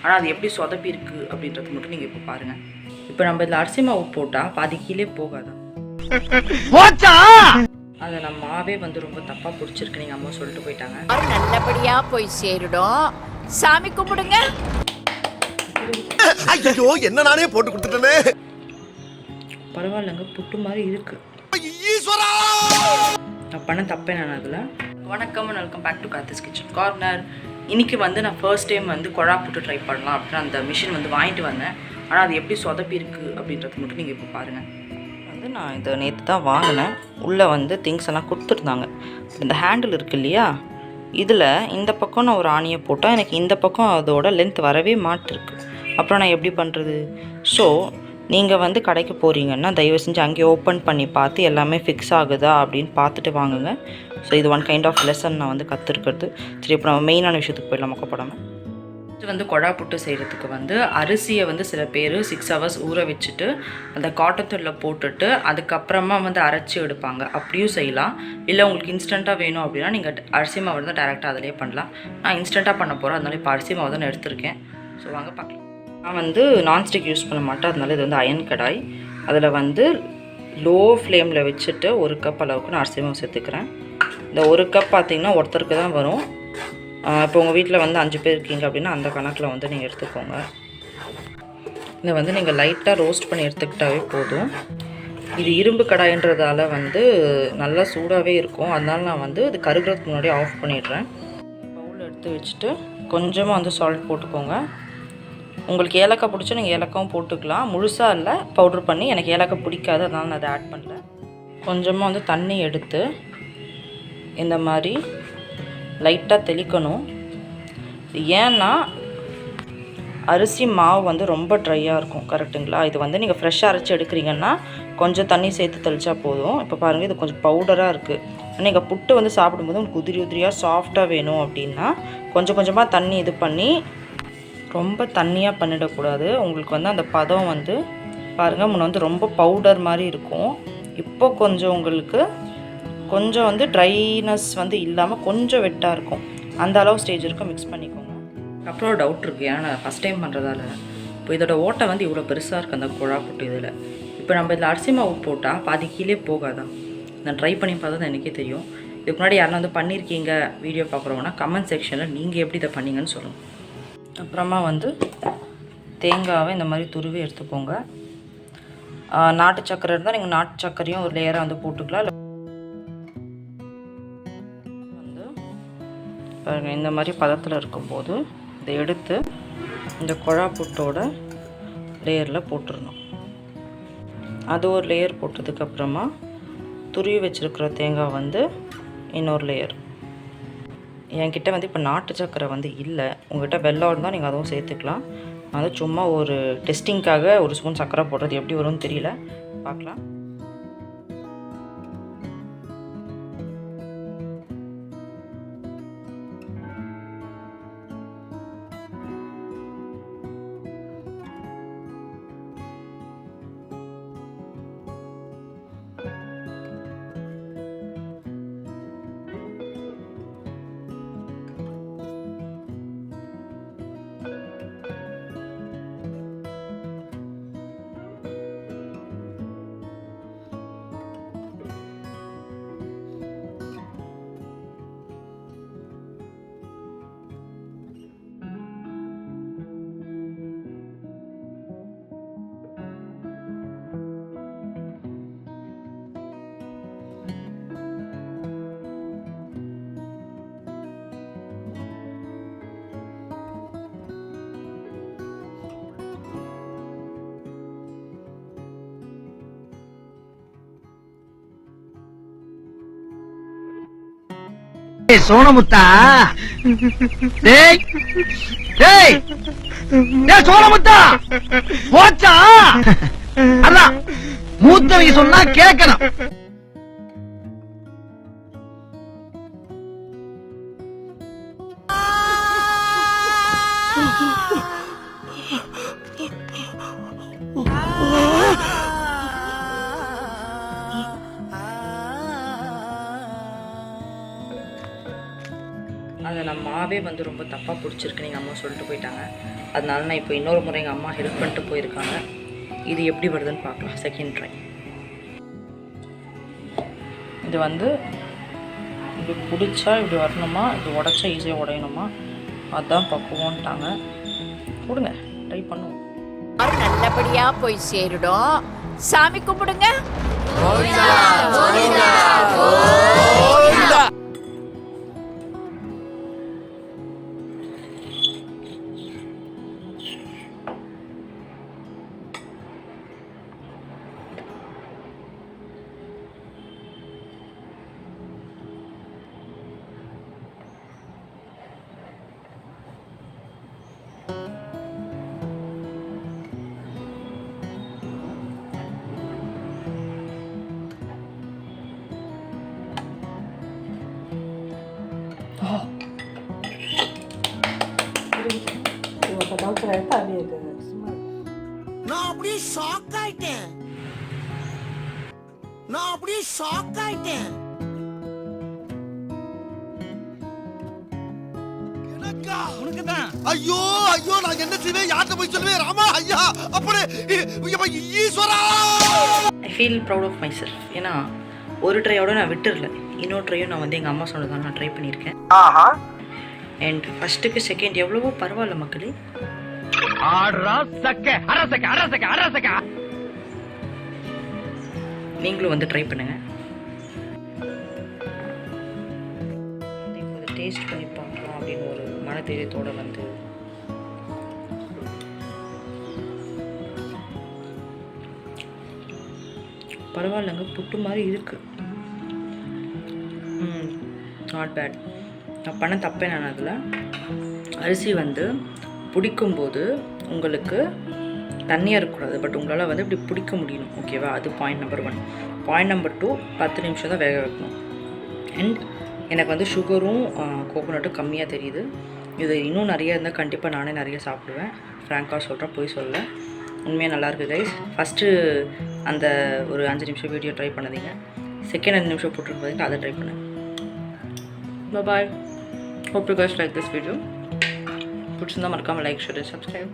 ஆனால் அது எப்படி சொதப்பி இருக்குது அப்படின்றது மட்டும் நீங்கள் இப்போ பாருங்கள். இப்போ நம்ம இதில் அரிசி மாவு போட்டால் பாதி கீழே போகாதான், அதை நம்ம மாவே வந்து ரொம்ப தப்பாக பிடிச்சிருக்கு நீங்கள் அம்மா சொல்லிட்டு போயிட்டாங்க. நல்லபடியாக போய் சேருடும், சாமி கும்பிடுங்க. ஐயோ என்ன நானே போட்டு கொடுத்துட்டேனே. பரவாயில்லைங்க, புட்டு மாதிரி இருக்குது. நான் பண்ண தப்பே நான் அதில். வணக்கம், welcome back to Karthi's kitchen corner. இன்றைக்கி வந்து நான் ஃபர்ஸ்ட் டைம் வந்து கொழாப்புட்டு ட்ரை பண்ணலாம் அப்படின்னு அந்த மிஷின் வந்து வாங்கிட்டு வந்தேன். ஆனால் அது எப்படி சொதப்பி இருக்குது அப்படின்றது மட்டும் நீங்கள் இப்போ பாருங்கள். வந்து நான் இதை நேற்று தான் வாங்கினேன். உள்ளே வந்து திங்ஸ் எல்லாம் கொடுத்துருந்தாங்க. இந்த ஹேண்டில் இருக்குது இல்லையா, இதில் இந்த பக்கம் நான் ஒரு ஆணியை போட்டால் எனக்கு இந்த பக்கம் அதோட லென்த் வரவே மாட்டிருக்கு. அப்புறம் நான் எப்படி பண்ணுறது? ஸோ நீங்கள் வந்து கடைக்கு போகிறீங்கன்னா தயவு செஞ்சு அங்கேயே ஓப்பன் பண்ணி பார்த்து எல்லாமே ஃபிக்ஸ் ஆகுதா அப்படின்னு பார்த்துட்டு வாங்குங்க. ஸோ இது ஒன் கைண்ட் ஆஃப் லெசன் நான் வந்து கற்றுருக்கிறது. சரி, இப்போ நம்ம மெயினான விஷயத்துக்கு போயிடலாம் மொக்கப்படாமல். இது வந்து கொழாப்புட்டு செய்கிறதுக்கு வந்து அரிசியை வந்து சில பேர் 6 hours ஊற வச்சுட்டு அந்த காட்டன் தூளில் போட்டுட்டு அதுக்கப்புறமா வந்து அரைச்சி எடுப்பாங்க. அப்படியும் செய்யலாம். இல்லை உங்களுக்கு இன்ஸ்டண்ட்டாக வேணும் அப்படின்னா நீங்கள் அரிசி மாவு தான் டேரெக்டாக அதிலே பண்ணலாம். நான் இன்ஸ்டண்ட்டாக பண்ண போகிறேன், அதனால இப்போ அரிசி மாவு தான் நான் எடுத்திருக்கேன். ஸோ வாங்க பார்க்கலாம். நான் வந்து நான்ஸ்டிக் யூஸ் பண்ண மாட்டேன், அதனால இது வந்து அயன் கடாய். அதில் வந்து லோ ஃப்ளேமில் வச்சுட்டு 1 கப் அளவுக்கு நான் அரிசி மாவு சேர்த்துக்கிறேன். இந்த 1 கப் பார்த்திங்கன்னா ஒருத்தருக்கு தான் வரும். இப்போ உங்கள் வீட்டில் வந்து 5 பேர் இருக்கீங்க அப்படின்னா அந்த கணக்கில் வந்து நீங்கள் எடுத்துக்கோங்க. இதை வந்து நீங்கள் லைட்டாக ரோஸ்ட் பண்ணி எடுத்துக்கிட்டாவே போதும். இது இரும்பு கடாயின்றதால வந்து நல்லா சூடாகவே இருக்கும், அதனால நான் வந்து இது கருகிறதுக்கு முன்னாடி ஆஃப் பண்ணிடுறேன். பவுல் எடுத்து வச்சுட்டு கொஞ்சமாக வந்து சால்ட் போட்டுக்கோங்க. உங்களுக்கு ஏலக்காய் பிடிச்சா நீங்கள் ஏலக்காவும் போட்டுக்கலாம், முழுசாக இல்லை, பவுட்ரு பண்ணி. எனக்கு ஏலக்காய் பிடிக்காது, அதனால் நான் அதை ஆட் பண்ணல. கொஞ்சமாக வந்து தண்ணி எடுத்து இந்த மாதிரி லைட்டாக தெளிக்கணும். ஏன்னா அரிசி மாவு வந்து ரொம்ப ட்ரையாக இருக்கும், கரெக்டுங்களா? இது வந்து நீங்கள் ஃப்ரெஷ்ஷாக அரைச்சி எடுக்கிறீங்கன்னா கொஞ்சம் தண்ணி சேர்த்து தெளித்தா போதும். இப்போ பாருங்கள், இது கொஞ்சம் பவுடராக இருக்குது. நீங்கள் புட்டு வந்து சாப்பிடும்போது உங்களுக்கு உதிரி உதிரியாக சாஃப்டாக வேணும் அப்படின்னா கொஞ்சம் கொஞ்சமாக தண்ணி இது பண்ணி, ரொம்ப தண்ணியாக பண்ணிடக்கூடாது. உங்களுக்கு வந்து அந்த பதம் வந்து பாருங்கள், முன்ன வந்து ரொம்ப பவுடர் மாதிரி இருக்கும். இப்போ கொஞ்சம் உங்களுக்கு கொஞ்சம் வந்து ட்ரைனஸ் வந்து இல்லாமல் கொஞ்சம் வெட்டாக இருக்கும், அந்த அளவு ஸ்டேஜ் இருக்கும். மிக்ஸ் பண்ணிக்கோங்க. அப்புறம் ஒரு டவுட் இருக்குது, ஏன்னா நான் ஃபஸ்ட் டைம் பண்ணுறதால. இப்போ இதோட ஓட்டை வந்து இவ்வளோ பெருசாக இருக்குது அந்த கொழாப்புட்டு இதில். இப்போ நம்ம இதில் அரிசி மாவு போட்டால் பாதி கீழே போகாதான். நான் ட்ரை பண்ணி பார்த்தா தான் எனக்கே தெரியும். இதுக்கு முன்னாடி யாரும் வந்து பண்ணியிருக்கீங்க வீடியோ பார்க்குறவங்கன்னா கமெண்ட் செக்ஷனில் நீங்கள் எப்படி இதை பண்ணீங்கன்னு சொல்லுங்கள். அப்புறமா வந்து தேங்காவை இந்த மாதிரி துருவி எடுத்துக்கோங்க. நாட்டு சக்கரை இருந்தால் நீங்கள் நாட்டு சக்கரையும் ஒரு லேயராக வந்து போட்டுக்கலாம். இல்லை வந்து பாருங்கள், இந்த மாதிரி பதத்தில் இருக்கும்போது இதை எடுத்து இந்த கொழாப்புட்டோட லேயரில் போட்டுடணும். அது ஒரு லேயர் போட்டதுக்கப்புறமா துருவி வச்சுருக்கிற தேங்காய் வந்து இன்னொரு லேயர். என்கிட்ட வந்து இப்போ நாட்டு சக்கரை வந்து இல்லை, உங்கள்கிட்ட வெல்லம் இருந்தால் நீங்கள் அதுவும் சேர்த்துக்கலாம். நான் வந்து சும்மா ஒரு டெஸ்டிங்காக ஒரு ஸ்பூன் சக்கரை போடுறது எப்படி வரும்னு தெரியல, பார்க்கலாம். சோனமுத்தா, டேய் டேய் டேய் சோனமுத்தா, போச்சா? அதான் மூத்தவங்க சொன்னா கேட்கணும். அதை நான் மாவே வந்து ரொம்ப தப்பாக பிடிச்சிருக்கு நீங்கள் அம்மா சொல்லிட்டு போயிட்டாங்க. அதனால நான் இப்போ இன்னொரு முறை எங்கள் அம்மா ஹெல்ப் பண்ணிட்டு போயிருக்காங்க. இது எப்படி வருதுன்னு பார்க்கலாம். Second try. இது வந்து இப்படி பிடிச்சா இப்படி வரணுமா, இப்படி உடச்சா ஈஸியாக உடையணுமா, அதுதான் பக்குவோன்ட்டாங்க. கொடுங்க, ட்ரை பண்ணுவோம். நல்லபடியா போய் சேருடும். சாமி கும்பிடுங்க. நான் அப்படியே ஷாக் ஆயிட்டேன். ஐயோ ஐயோ, நான் என்ன செய்வேன், யார்கிட்ட போய் சொல்லுவேன்? ராமா ஐயா, அப்படி Eswara. I feel proud of myself. ஏன்னா ஒரு ட்ரையோட நான் விட்டுறல, இன்னொரு ட்ரையும் நான் வந்து எங்கள் அம்மா சொன்னதான் நான் ட்ரை பண்ணியிருக்கேன். அண்ட் ஃபர்ஸ்ட்டுக்கு செகண்ட் எவ்வளவோ பரவாயில்ல மக்களே. நீங்களும் வந்து ட்ரை பண்ணுங்க. இப்போ டேஸ்ட் பண்ணி பார்க்கலாம் அப்படின்னு ஒரு மனதைரியத்தோடு வந்து பரவாயில்லைங்க, புட்டு மாதிரி இருக்கு. Not bad. நான் பண்ண தப்பே நான் அதில் அரிசி வந்து பிடிக்கும்போது உங்களுக்கு தண்ணியாக இருக்கக்கூடாது, பட் உங்களால் வந்து இப்படி பிடிக்க முடியணும். ஓகேவா? அது பாயிண்ட் நம்பர் 1. பாயிண்ட் நம்பர் 2, 10 நிமிஷம் தான் வேக வைக்கணும். அண்ட் எனக்கு வந்து சுகரும் கோகோனட்டும் கம்மியாக தெரியுது. இது இன்னும் நிறைய இருந்தால் கண்டிப்பாக நானே நிறைய சாப்பிடுவேன். ஃப்ராங்காக சொல்கிறேன், போய் சொல்ல. உண்மையாக நல்லாயிருக்கு கைஸ். ஃபஸ்ட்டு அந்த ஒரு 5 நிமிஷம் வீடியோ ட்ரை பண்ணதீங்க. செகண்ட் 5 நிமிஷம் போட்டுருக்கு பார்த்தீங்கன்னா அதை ட்ரை பண்ணுங்க. பாய். Hope you guys like this video. பிடிச்சிருந்தா மறக்காமல் லைக், ஷேர், சப்ஸ்கிரைப்.